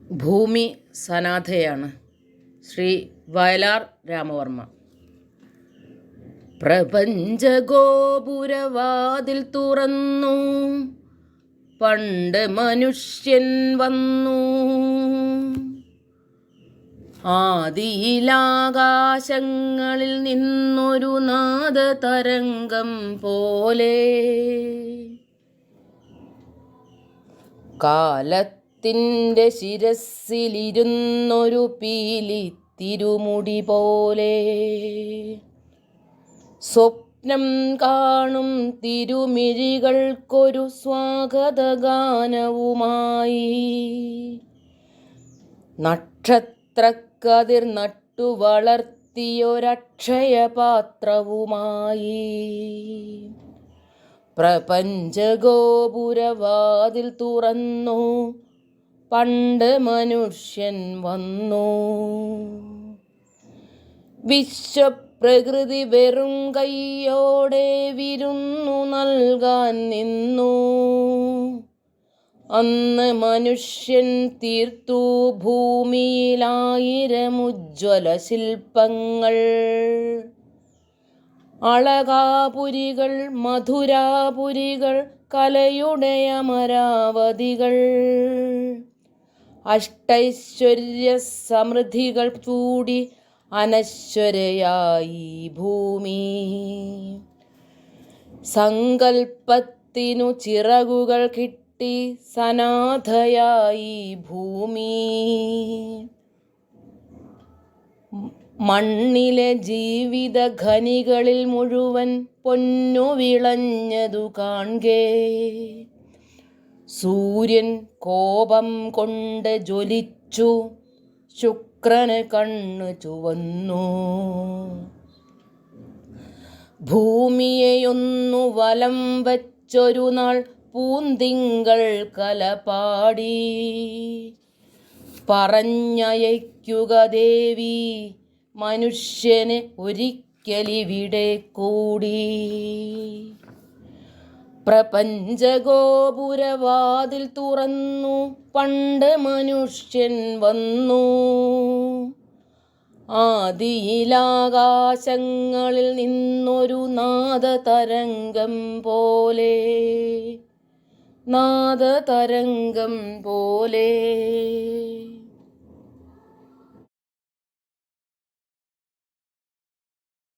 ഭൂമി സനാഥയാണ്. ശ്രീ വയലാർ രാമവർമ്മ. പ്രപഞ്ചഗോപുരവാതിൽ തുറന്നു, പണ്ട് മനുഷ്യൻ വന്നു. ആദിയിലാകാശങ്ങളിൽ നിന്നൊരു നാദതരംഗം പോലെ കാലത്തിൻ്റെ ശിരസ്സിലിരുന്നൊരു പീലി തിരുമുടി പോലെ സ്വപ്നം കാണും തിരുമിഴികൾക്കൊരു സ്വാഗതഗാനവുമായി നക്ഷത്രക്കതിർ നട്ടു വളർത്തിയൊരക്ഷയപാത്രവുമായി പ്രപഞ്ചഗോപുരവാതിൽ തുറന്നു, പണ്ട് മനുഷ്യൻ വന്നു. വിശ്വപ്രകൃതി വെറും കൈയോടെ വിരുന്നു നൽകാൻ നിന്നു. അന്ന് മനുഷ്യൻ തീർത്തു ഭൂമിയിലായിരം ഉജ്ജ്വല ശില്പങ്ങൾ. അളകാപുരികൾ, മധുരാപുരികൾ, കലയുടെ അമരാവതികൾ, അഷ്ടൈശ്വര്യ സമൃദ്ധികൾ കൂടി അനശ്വരയായി ഭൂമി. സങ്കൽപ്പത്തിനു ചിറകുകൾ കിട്ടി സനാഥയായി ഭൂമി. മണ്ണിലെ ജീവിത ഖനികളിൽ മുഴുവൻ പൊന്നു വിളഞ്ഞതു കാൺകേ സൂര്യൻ കോപം കൊണ്ട് ജ്വലിച്ചു, ശുക്രന് കണ്ണു ചുവന്നു. ഭൂമിയെയൊന്നു വലം വച്ചൊരു നാൾ പൂന്തിങ്കൾ കലപാടി. പറഞ്ഞയക്കുക ദേവി മനുഷ്യനെ ഒരിക്കലിവിടെ കൂടി. പ്രപഞ്ചഗോപുരവാതിൽ തുറന്നു, പണ്ട് മനുഷ്യൻ വന്നു. ആദിയിലാകാശങ്ങളിൽ നിന്നൊരു നാദതരംഗം പോലെ, നാദതരംഗം പോലെ.